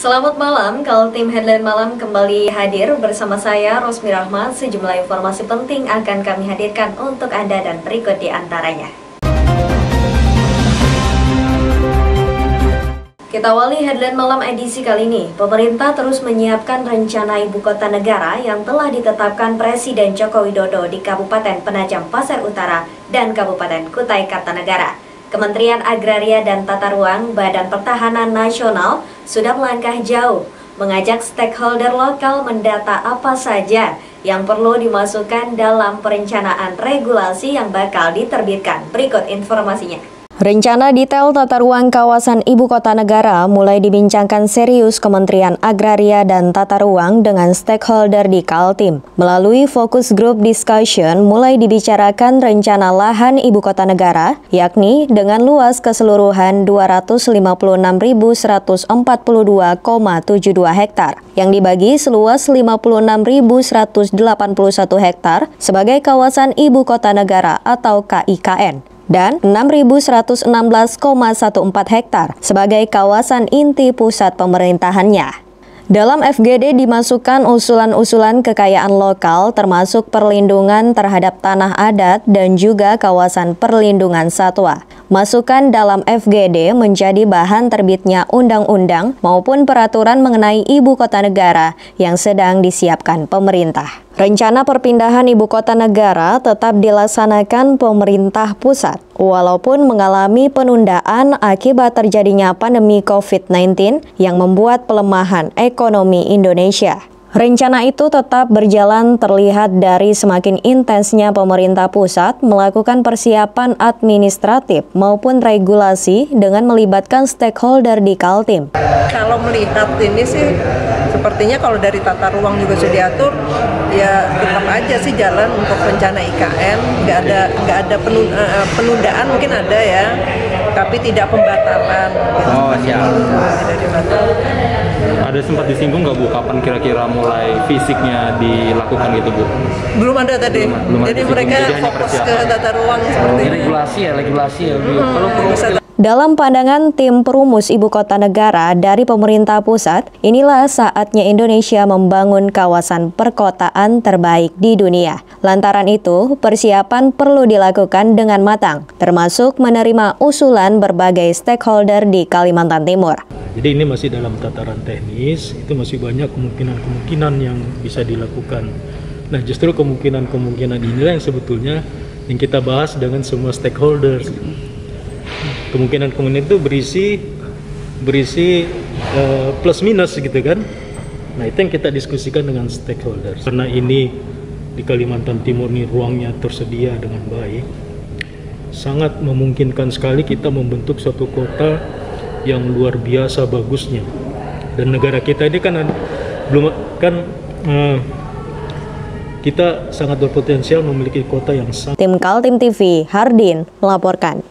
Selamat malam, Kaltim Headline Malam kembali hadir bersama saya, Rosmi Rahmat. Sejumlah informasi penting akan kami hadirkan untuk Anda dan berikut di antaranya. Kita awali Headline Malam edisi kali ini. Pemerintah terus menyiapkan rencana ibu kota negara yang telah ditetapkan Presiden Joko Widodo di Kabupaten Penajam Pasir Utara dan Kabupaten Kutai Kartanegara. Kementerian Agraria dan Tata Ruang Badan Pertahanan Nasional sudah melangkah jauh, mengajak stakeholder lokal mendata apa saja yang perlu dimasukkan dalam perencanaan regulasi yang bakal diterbitkan. Berikut informasinya. Rencana detail tata ruang kawasan ibu kota negara mulai dibincangkan serius Kementerian Agraria dan Tata Ruang dengan stakeholder di Kaltim. Melalui focus group discussion mulai dibicarakan rencana lahan ibu kota negara, yakni dengan luas keseluruhan 256.142,72 hektar, yang dibagi seluas 56.181 hektar sebagai kawasan ibu kota negara atau KIKN. Dan 6.116,14 hektar sebagai kawasan inti pusat pemerintahannya. Dalam FGD dimasukkan usulan-usulan kekayaan lokal termasuk perlindungan terhadap tanah adat dan juga kawasan perlindungan satwa. Masukan dalam FGD menjadi bahan terbitnya undang-undang maupun peraturan mengenai ibu kota negara yang sedang disiapkan pemerintah. Rencana perpindahan ibu kota negara tetap dilaksanakan pemerintah pusat, walaupun mengalami penundaan akibat terjadinya pandemi COVID-19 yang membuat pelemahan ekonomi Indonesia. Rencana itu tetap berjalan terlihat dari semakin intensnya pemerintah pusat melakukan persiapan administratif maupun regulasi dengan melibatkan stakeholder di Kaltim. Kalau melihat ini sih, sepertinya kalau dari tata ruang juga sudah diatur, ya tetap aja sih jalan untuk rencana IKN, nggak ada penundaan, mungkin ada ya, tapi tidak pembatalan. Oh siap. Tidak dibatalkan. Ada sempat disinggung nggak Bu, kapan kira-kira mulai fisiknya dilakukan gitu Bu? Belum ada tadi. Belum Jadi mereka fokus ke tata ruang seperti ini. Regulasi ya. Dalam pandangan tim perumus ibu kota negara dari pemerintah pusat, inilah saatnya Indonesia membangun kawasan perkotaan terbaik di dunia. Lantaran itu, persiapan perlu dilakukan dengan matang, termasuk menerima usulan berbagai stakeholder di Kalimantan Timur. Jadi ini masih dalam tataran teknis, itu masih banyak kemungkinan-kemungkinan yang bisa dilakukan. Nah, justru kemungkinan-kemungkinan inilah yang sebetulnya yang kita bahas dengan semua stakeholder. Kemungkinan-kemungkinan itu berisi plus minus gitu kan. Nah, itu yang kita diskusikan dengan stakeholder. Karena ini di Kalimantan Timur ini ruangnya tersedia dengan baik, sangat memungkinkan sekali kita membentuk suatu kota yang luar biasa bagusnya. Dan negara kita ini kan kita sangat berpotensial memiliki kota yang sangat. Tim Kaltim TV, Hardin melaporkan.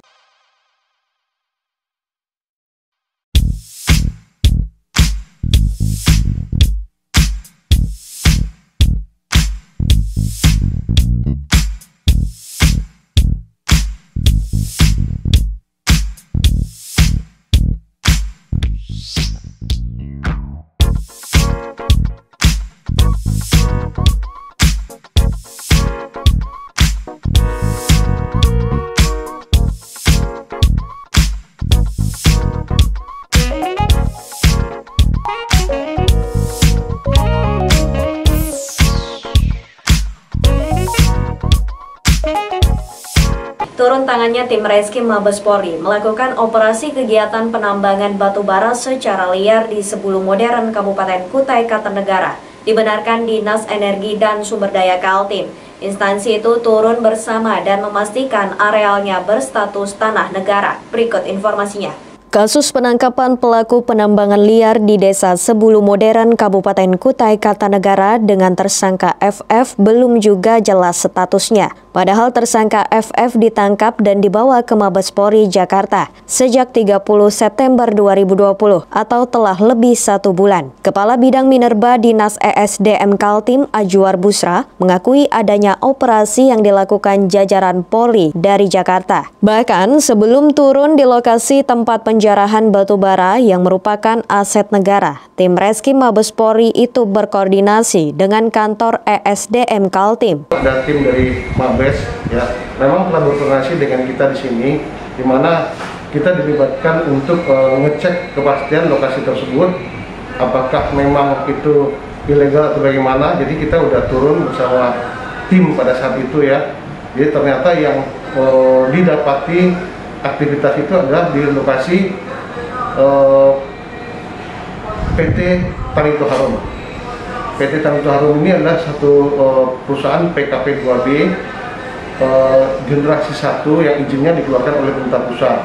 Turun tangannya tim Reskim Mabes Polri melakukan operasi kegiatan penambangan batu bara secara liar di Sebulu Modern Kabupaten Kutai Kartanegara, dibenarkan Dinas Energi dan Sumber Daya Kaltim. Instansi itu turun bersama dan memastikan arealnya berstatus tanah negara. Berikut informasinya. Kasus penangkapan pelaku penambangan liar di Desa Sebulu Modern, Kabupaten Kutai Kartanegara dengan tersangka FF belum juga jelas statusnya. Padahal tersangka FF ditangkap dan dibawa ke Mabespori Jakarta sejak 30 September 2020 atau telah lebih 1 bulan. Kepala Bidang Minerba Dinas ESDM Kaltim Ajuar Busra mengakui adanya operasi yang dilakukan jajaran Polri dari Jakarta. Bahkan sebelum turun di lokasi tempat penjarahan batubara yang merupakan aset negara, tim Reskim Mabespori itu berkoordinasi dengan kantor ESDM Kaltim. Ada tim dari Mabes ya, memang telah berkoordinasi dengan kita di sini, di mana kita dilibatkan untuk ngecek kepastian lokasi tersebut, apakah memang itu ilegal atau bagaimana. Jadi kita udah turun bersama tim pada saat itu ya. Jadi ternyata yang didapati aktivitas itu adalah di lokasi PT Tanito Harum. PT Tanito Harum ini adalah satu perusahaan PKP 2B generasi 1 yang izinnya dikeluarkan oleh pemerintah pusat.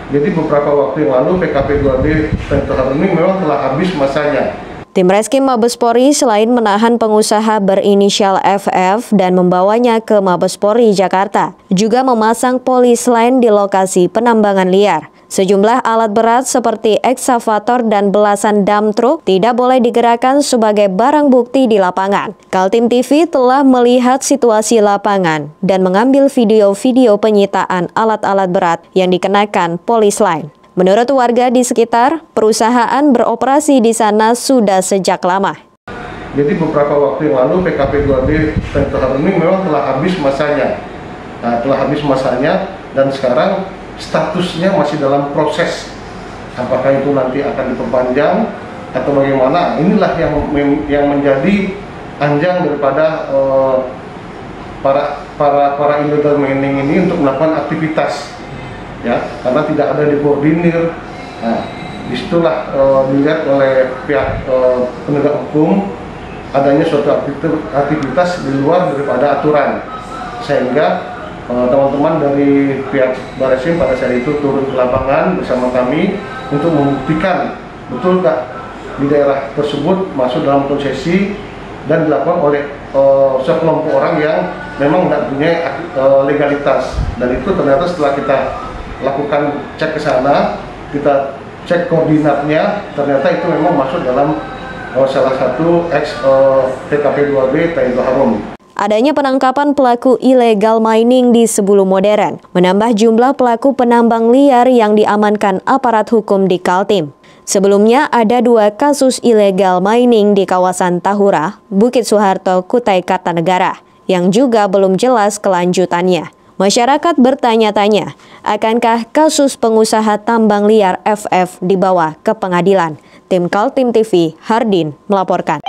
Jadi beberapa waktu yang lalu PKP 2B Tanito Harum ini memang telah habis masanya. Tim Reskim Mabespori selain menahan pengusaha berinisial FF dan membawanya ke Mabespori Jakarta, juga memasang polis lain di lokasi penambangan liar. Sejumlah alat berat seperti eksavator dan belasan dump truck tidak boleh digerakkan sebagai barang bukti di lapangan. Kaltim TV telah melihat situasi lapangan dan mengambil video-video penyitaan alat-alat berat yang dikenakan polis lain. Menurut warga di sekitar, perusahaan beroperasi di sana sudah sejak lama. Jadi beberapa waktu yang lalu PKP 2B Tanito Harum ini memang telah habis masanya. Dan sekarang statusnya masih dalam proses. Apakah itu nanti akan diperpanjang atau bagaimana? Inilah yang menjadi anjang daripada para illegal mining ini untuk melakukan aktivitas. Ya, karena tidak ada dikoordinir. Nah, disitulah dilihat oleh pihak penegak hukum adanya suatu aktivitas di luar daripada aturan, sehingga teman-teman dari pihak Barreskrim pada saat itu turun ke lapangan bersama kami untuk membuktikan betul nggak di daerah tersebut masuk dalam konsesi dan dilakukan oleh sekelompok orang yang memang tidak punya legalitas. Dan itu ternyata setelah kita lakukan cek ke sana, kita cek koordinatnya, ternyata itu memang masuk dalam salah satu TKP 2B Tanito Harum. Adanya penangkapan pelaku ilegal mining di Sebulu Modern menambah jumlah pelaku penambang liar yang diamankan aparat hukum di Kaltim. Sebelumnya ada 2 kasus ilegal mining di kawasan Tahura, Bukit Soeharto, Kutai Kartanegara, yang juga belum jelas kelanjutannya. Masyarakat bertanya-tanya, akankah kasus pengusaha tambang liar FF dibawa ke pengadilan? Tim Kaltim TV, Hardin, melaporkan.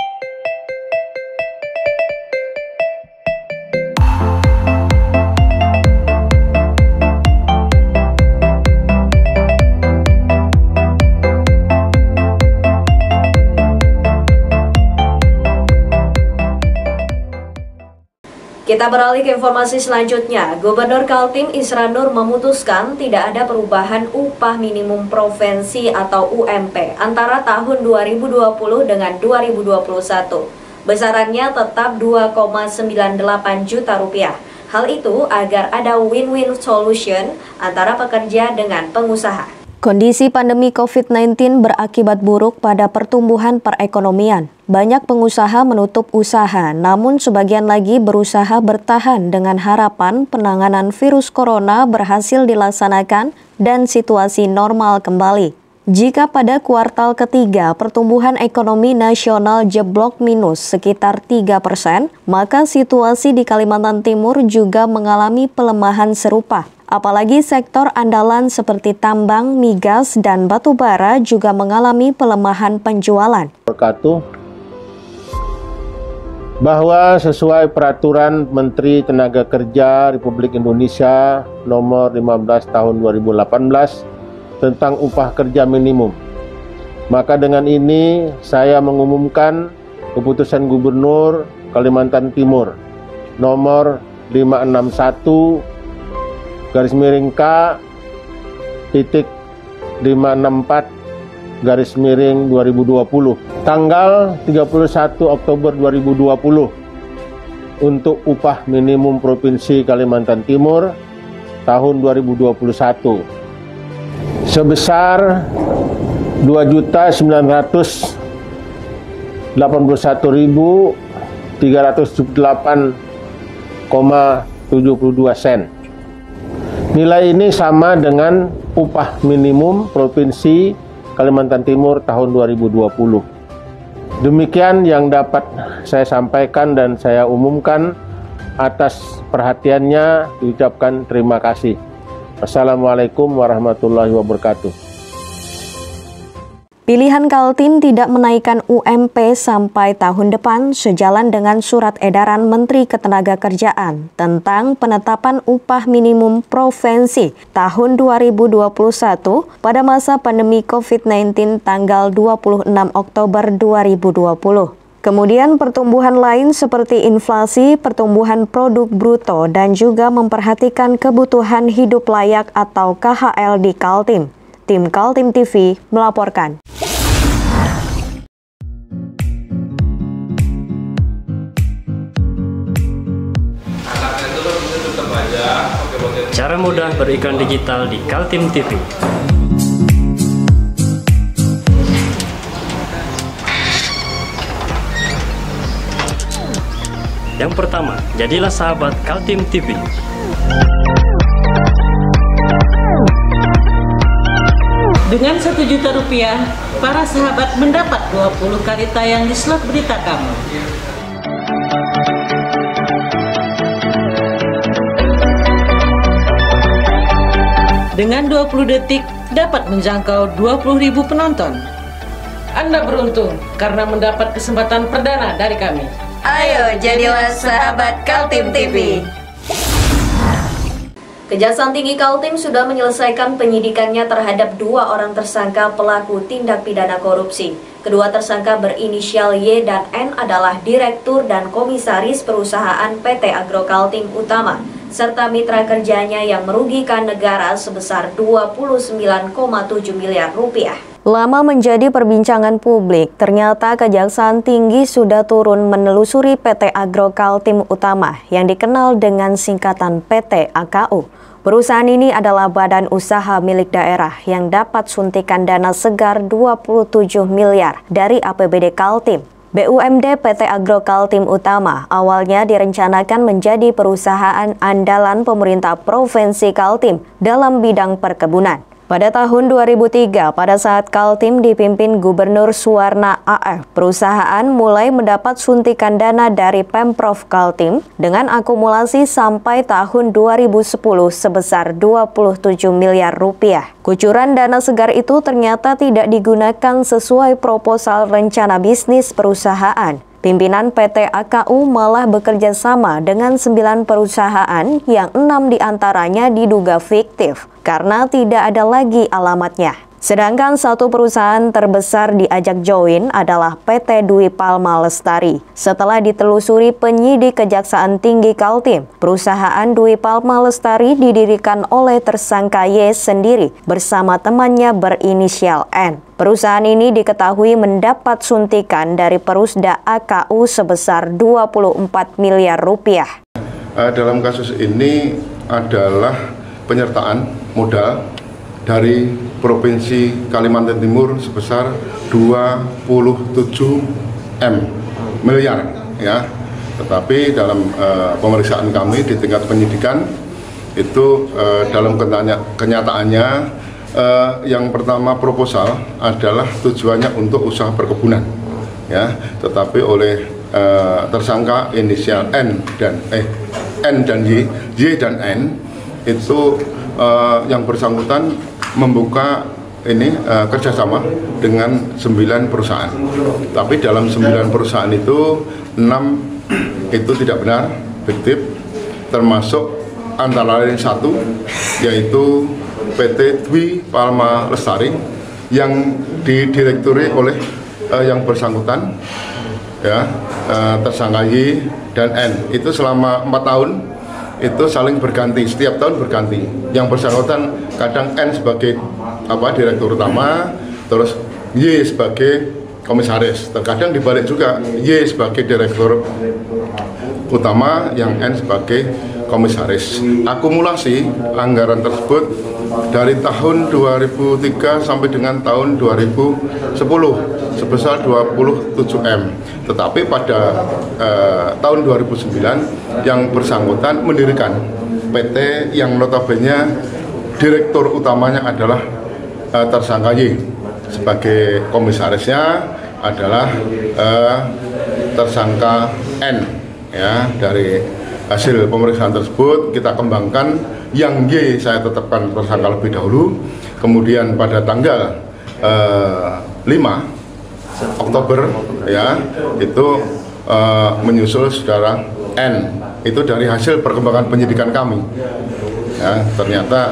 Kita beralih ke informasi selanjutnya. Gubernur Kaltim Isra Nur memutuskan tidak ada perubahan upah minimum provinsi atau UMP antara tahun 2020 dengan 2021. Besarannya tetap 2,98 juta rupiah. Hal itu agar ada win-win solution antara pekerja dengan pengusaha. Kondisi pandemi COVID-19 berakibat buruk pada pertumbuhan perekonomian. Banyak pengusaha menutup usaha, namun sebagian lagi berusaha bertahan dengan harapan penanganan virus corona berhasil dilaksanakan dan situasi normal kembali. Jika pada kuartal ketiga pertumbuhan ekonomi nasional jeblok minus sekitar 3%, maka situasi di Kalimantan Timur juga mengalami pelemahan serupa. Apalagi sektor andalan seperti tambang, migas, dan batu bara juga mengalami pelemahan penjualan. Bahwa sesuai peraturan Menteri Tenaga Kerja Republik Indonesia nomor 15 tahun 2018 tentang upah kerja minimum. Maka dengan ini saya mengumumkan keputusan Gubernur Kalimantan Timur nomor 561 garis miring K titik 564 garis miring 2020 tanggal 31 Oktober 2020 untuk upah minimum Provinsi Kalimantan Timur tahun 2021 sebesar 2.991.378,72 sen. Nilai ini sama dengan upah minimum Provinsi Kalimantan Timur tahun 2020. Demikian yang dapat saya sampaikan dan saya umumkan. Atas perhatiannya diucapkan terima kasih. Assalamualaikum warahmatullahi wabarakatuh. Pilihan Kaltim tidak menaikkan UMP sampai tahun depan sejalan dengan surat edaran Menteri Ketenagakerjaan tentang penetapan upah minimum provinsi tahun 2021 pada masa pandemi COVID-19 tanggal 26 Oktober 2020. Kemudian pertumbuhan lain seperti inflasi, pertumbuhan produk bruto, dan juga memperhatikan kebutuhan hidup layak atau KHL di Kaltim. Tim Kaltim TV melaporkan. Cara mudah beriklan digital di Kaltim TV. Yang pertama, jadilah sahabat Kaltim TV. Dengan Rp1.000.000, para sahabat mendapat 20 kali tayang di slot berita kamu. Dengan 20 detik dapat menjangkau 20.000 penonton. Anda beruntung karena mendapat kesempatan perdana dari kami. Ayo jadilah sahabat Kaltim TV. Kejaksaan Tinggi Kaltim sudah menyelesaikan penyidikannya terhadap 2 orang tersangka pelaku tindak pidana korupsi. Kedua tersangka berinisial Y dan N adalah Direktur dan Komisaris Perusahaan PT Agro Kaltim Utama, serta mitra kerjanya yang merugikan negara sebesar 29,7 miliar rupiah. Lama menjadi perbincangan publik, ternyata Kejaksaan Tinggi sudah turun menelusuri PT Agro Kaltim Utama yang dikenal dengan singkatan PT AKU. Perusahaan ini adalah badan usaha milik daerah yang dapat suntikan dana segar 27 miliar dari APBD Kaltim. BUMD PT Agro Kaltim Utama awalnya direncanakan menjadi perusahaan andalan pemerintah Provinsi Kaltim dalam bidang perkebunan. Pada tahun 2003, pada saat Kaltim dipimpin Gubernur Suwarna AF, perusahaan mulai mendapat suntikan dana dari Pemprov Kaltim dengan akumulasi sampai tahun 2010 sebesar 27 miliar rupiah. Kucuran dana segar itu ternyata tidak digunakan sesuai proposal rencana bisnis perusahaan. Pimpinan PT AKU malah bekerja sama dengan 9 perusahaan yang 6 diantaranya diduga fiktif karena tidak ada lagi alamatnya. Sedangkan satu perusahaan terbesar diajak join adalah PT Dwi Palma Lestari. Setelah ditelusuri penyidik Kejaksaan Tinggi Kaltim, perusahaan Dwi Palma Lestari didirikan oleh tersangka Y sendiri bersama temannya berinisial N. Perusahaan ini diketahui mendapat suntikan dari Perusda AKU sebesar 24 miliar rupiah. Dalam kasus ini adalah penyertaan modal dari Provinsi Kalimantan Timur sebesar 27 miliar ya. Tetapi dalam pemeriksaan kami di tingkat penyidikan itu dalam kenyataannya yang pertama proposal adalah tujuannya untuk usaha perkebunan ya, tetapi oleh tersangka inisial N dan Y dan N itu yang bersangkutan membuka ini kerjasama dengan 9 perusahaan. Tapi dalam 9 perusahaan itu 6 itu tidak benar, fiktif, termasuk antara lain 1 yaitu PT Dwi Palma Lestari yang didirekturi oleh yang bersangkutan ya, tersangka Y dan N. Itu selama 4 tahun itu saling berganti, setiap tahun berganti. Yang bersangkutan kadang N sebagai direktur utama, terus Y sebagai komisaris. Terkadang dibalik juga, Y sebagai direktur utama, yang N sebagai komisaris. Akumulasi anggaran tersebut dari tahun 2003 sampai dengan tahun 2010 sebesar 27M. Tetapi pada tahun 2009 yang bersangkutan mendirikan PT yang notabene direktur utamanya adalah tersangka Y. Sebagai komisarisnya adalah tersangka N. Ya, dari hasil pemeriksaan tersebut kita kembangkan, yang Y saya tetapkan tersangka lebih dahulu. Kemudian pada tanggal 5 Oktober ya itu menyusul saudara N. Itu dari hasil perkembangan penyidikan kami. Ya, ternyata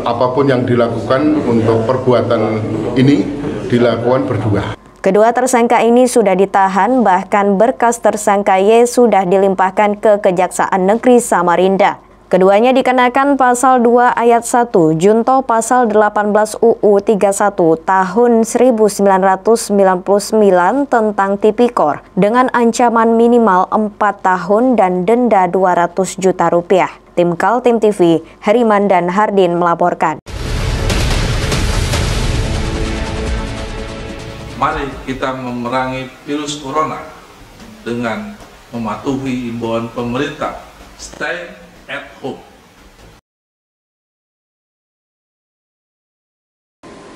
apapun yang dilakukan untuk perbuatan ini dilakukan berdua. Kedua tersangka ini sudah ditahan, bahkan berkas tersangka Y sudah dilimpahkan ke Kejaksaan Negeri Samarinda. Keduanya dikenakan pasal 2 ayat 1 junto pasal 18 UU 31 tahun 1999 tentang tipikor dengan ancaman minimal 4 tahun dan denda 200 juta rupiah. Tim Kaltim TV, Heriman dan Hardin melaporkan. Mari kita memerangi virus corona dengan mematuhi imbauan pemerintah. Stay at home.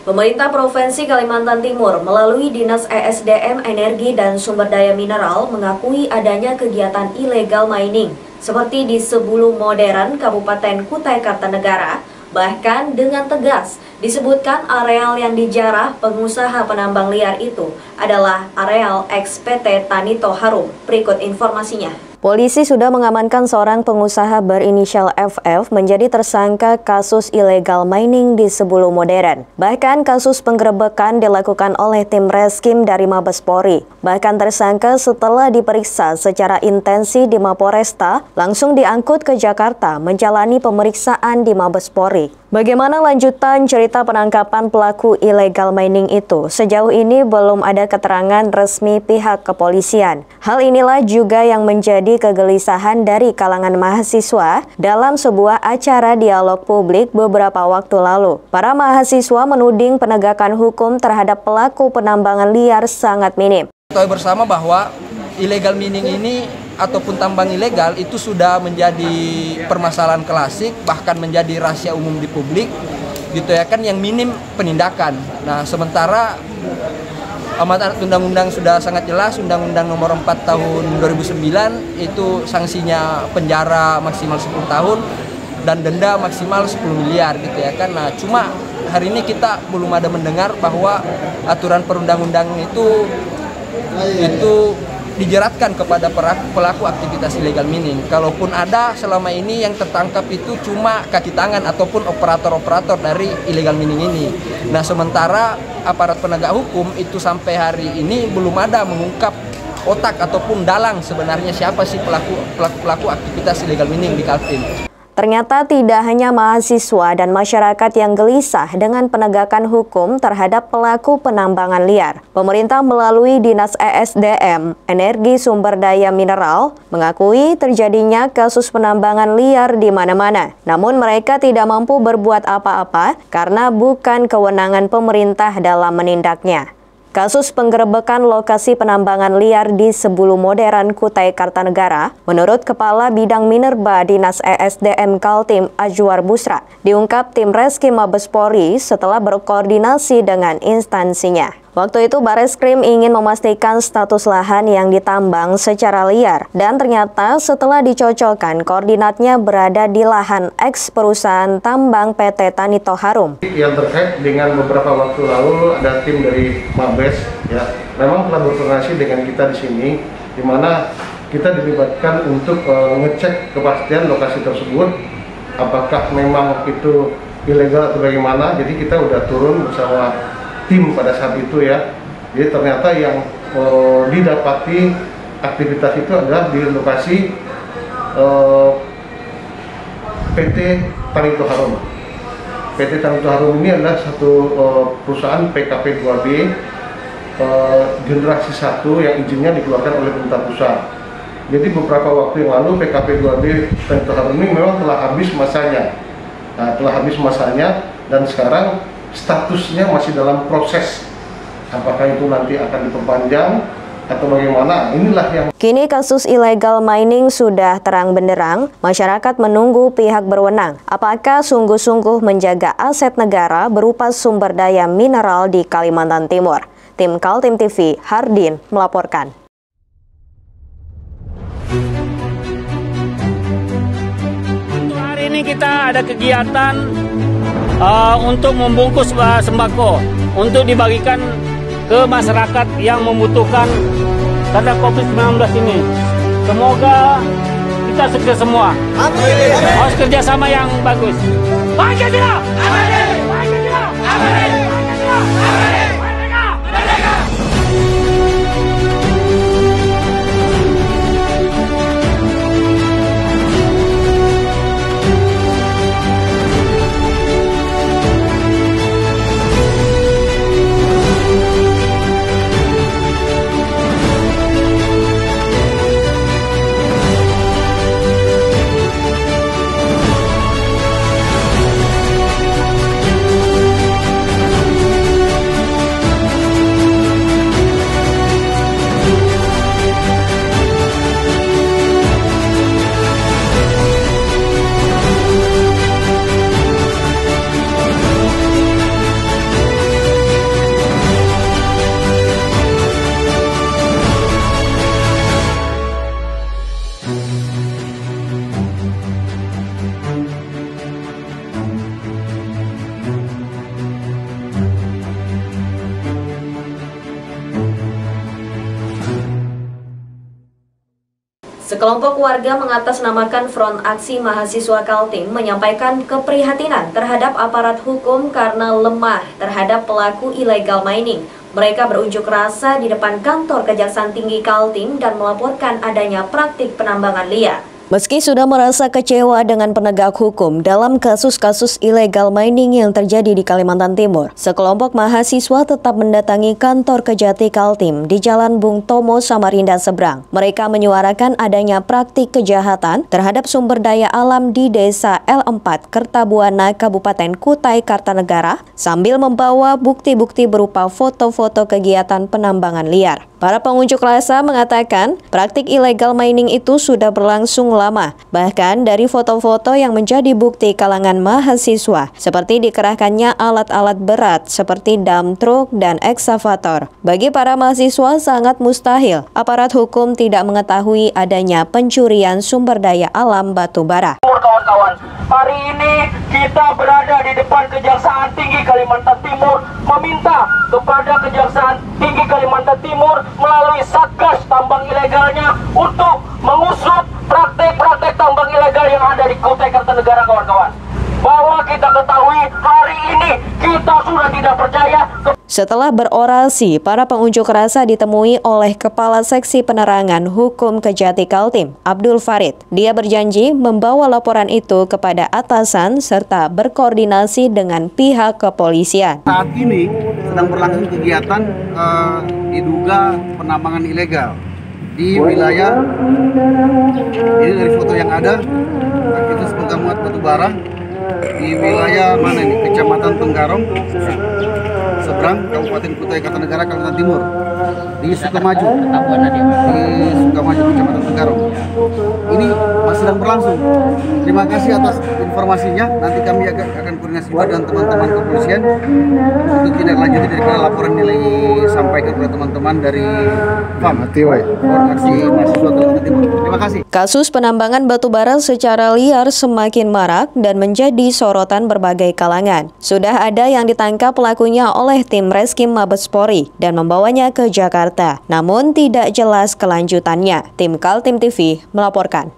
Pemerintah Provinsi Kalimantan Timur melalui Dinas ESDM Energi dan Sumber Daya Mineral mengakui adanya kegiatan ilegal mining seperti di Sebulu Modern, Kabupaten Kutai Kartanegara. Bahkan dengan tegas disebutkan areal yang dijarah pengusaha penambang liar itu adalah areal ex-PT Tanito Harum. Berikut informasinya. Polisi sudah mengamankan seorang pengusaha berinisial FF menjadi tersangka kasus ilegal mining di Sebulu Modern. Bahkan kasus penggerebekan dilakukan oleh tim Reskim dari Mabes Polri. Bahkan tersangka setelah diperiksa secara intensi di Mapolresta langsung diangkut ke Jakarta menjalani pemeriksaan di Mabes Polri. Bagaimana lanjutan cerita penangkapan pelaku ilegal mining itu? Sejauh ini belum ada keterangan resmi pihak kepolisian. Hal inilah juga yang menjadi kegelisahan dari kalangan mahasiswa dalam sebuah acara dialog publik beberapa waktu lalu. Para mahasiswa menuding penegakan hukum terhadap pelaku penambangan liar sangat minim. Kita bersama bahwa illegal mining ini ataupun tambang ilegal itu sudah menjadi permasalahan klasik, bahkan menjadi rahasia umum di publik, gitu ya kan, yang minim penindakan. Nah, sementara amanat undang-undang sudah sangat jelas, Undang-Undang Nomor 4 Tahun 2009 itu sanksinya penjara maksimal 10 tahun dan denda maksimal 10 miliar gitu ya kan. Nah, cuma hari ini kita belum ada mendengar bahwa aturan perundang-undang itu dijeratkan kepada pelaku aktivitas illegal mining. Kalaupun ada, selama ini yang tertangkap itu cuma kaki tangan ataupun operator-operator dari illegal mining ini. Nah, sementara aparat penegak hukum itu sampai hari ini belum ada mengungkap otak ataupun dalang sebenarnya siapa sih pelaku aktivitas illegal mining di Kaltim. Ternyata tidak hanya mahasiswa dan masyarakat yang gelisah dengan penegakan hukum terhadap pelaku penambangan liar. Pemerintah melalui Dinas ESDM, Energi Sumber Daya Mineral, mengakui terjadinya kasus penambangan liar di mana-mana. Namun mereka tidak mampu berbuat apa-apa karena bukan kewenangan pemerintah dalam menindaknya. Kasus penggerebekan lokasi penambangan liar di Sebulu Modern, Kutai Kartanegara, menurut Kepala Bidang Minerba Dinas ESDM Kaltim Azwar Busra, diungkap tim Reskim Mabes Polri setelah berkoordinasi dengan instansinya. Waktu itu Bareskrim ingin memastikan status lahan yang ditambang secara liar dan ternyata setelah dicocokkan koordinatnya berada di lahan eks perusahaan tambang PT Tanito Harum. Yang terkait dengan beberapa waktu lalu ada tim dari Mabes ya memang telah berkoordinasi dengan kita di sini, di mana kita dilibatkan untuk ngecek kepastian lokasi tersebut apakah memang itu ilegal atau bagaimana. Jadi kita udah turun bersama tim pada saat itu ya. Jadi ternyata yang didapati aktivitas itu adalah di lokasi PT Tanito Harum. PT Tanito Harum ini adalah satu perusahaan PKP 2B generasi 1 yang izinnya dikeluarkan oleh pemerintah pusat. Jadi beberapa waktu yang lalu PKP 2D Pentaharum ini memang telah habis masanya. Dan sekarang statusnya masih dalam proses. Apakah itu nanti akan diperpanjang atau bagaimana? Inilah yang Kini kasus illegal mining sudah terang benderang, masyarakat menunggu pihak berwenang. Apakah sungguh-sungguh menjaga aset negara berupa sumber daya mineral di Kalimantan Timur? Tim Kaltim TV, Hardin melaporkan. Untuk hari ini kita ada kegiatan untuk membungkus sembako untuk dibagikan ke masyarakat yang membutuhkan karena COVID-19 ini. Semoga kita sukses semua. Harus kerjasama yang bagus. Pancasila! Pancasila! Pancasila! Sekelompok warga mengatasnamakan Front Aksi Mahasiswa Kaltim menyampaikan keprihatinan terhadap aparat hukum karena lemah terhadap pelaku illegal mining. Mereka berunjuk rasa di depan kantor Kejaksaan Tinggi Kaltim dan melaporkan adanya praktik penambangan liar. Meski sudah merasa kecewa dengan penegak hukum dalam kasus-kasus illegal mining yang terjadi di Kalimantan Timur, sekelompok mahasiswa tetap mendatangi kantor Kejati Kaltim di Jalan Bung Tomo, Samarinda seberang. Mereka menyuarakan adanya praktik kejahatan terhadap sumber daya alam di Desa L4 Kertabuana, Kabupaten Kutai Kartanegara, sambil membawa bukti-bukti berupa foto-foto kegiatan penambangan liar. Para pengunjuk rasa mengatakan praktik illegal mining itu sudah berlangsung lama. Bahkan dari foto-foto yang menjadi bukti kalangan mahasiswa, seperti dikerahkannya alat-alat berat seperti dump truck dan ekskavator. Bagi para mahasiswa sangat mustahil aparat hukum tidak mengetahui adanya pencurian sumber daya alam batu bara. Kawan-kawan, hari ini kita berada di depan Kejaksaan Tinggi Kalimantan Timur meminta kepada Kejaksaan Tinggi Kalimantan Timur melalui Satgas tambang ilegalnya untuk mengusut praktek-praktek tambang ilegal yang ada di Kutai Kartanegara, kawan-kawan. Bahwa kita ketahui hari ini kita sudah tidak percaya. Setelah berorasi, para pengunjuk rasa ditemui oleh Kepala Seksi Penerangan Hukum Kejati Kaltim, Abdul Farid. Dia berjanji membawa laporan itu kepada atasan serta berkoordinasi dengan pihak kepolisian. Saat ini sedang berlangsung kegiatan diduga penambangan ilegal di wilayah ini. Dari foto yang ada, itu sebagai muat batu bara di wilayah mana ini? Kecamatan Tenggarong seberang Kabupaten Kutai Kartanegara, Kalimantan Timur, di Sukamaju, Kecamatan Tenggarong. Ini masih sedang berlangsung. Terima kasih atas informasinya. Nanti kami akan koordinasi juga dengan teman-teman kepolisian untuk tindak lanjuti daripada laporan yang disampaikan oleh teman-teman dari FAM, Aksi Mahasiswa Kalimantan Timur. Terima kasih. Kasus penambangan batu bara secara liar semakin marak dan menjadi sorotan berbagai kalangan. Sudah ada yang ditangkap pelakunya oleh tim Reskim Mabespori dan membawanya ke Jakarta. Namun tidak jelas kelanjutannya. Tim Kaltim TV melaporkan.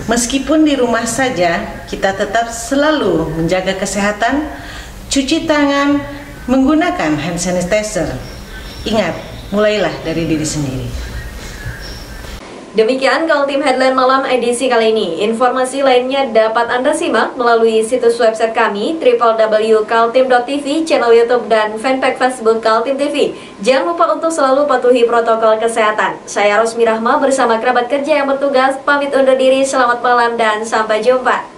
Meskipun di rumah saja, kita tetap selalu menjaga kesehatan, cuci tangan, menggunakan hand sanitizer. Ingat, mulailah dari diri sendiri. Demikian Kaltim Headline Malam edisi kali ini. Informasi lainnya dapat Anda simak melalui situs website kami www.kaltim.tv, channel YouTube dan fanpage Facebook Kaltim TV. Jangan lupa untuk selalu patuhi protokol kesehatan. Saya Rosmi Rahma bersama kerabat kerja yang bertugas pamit undur diri. Selamat malam dan sampai jumpa.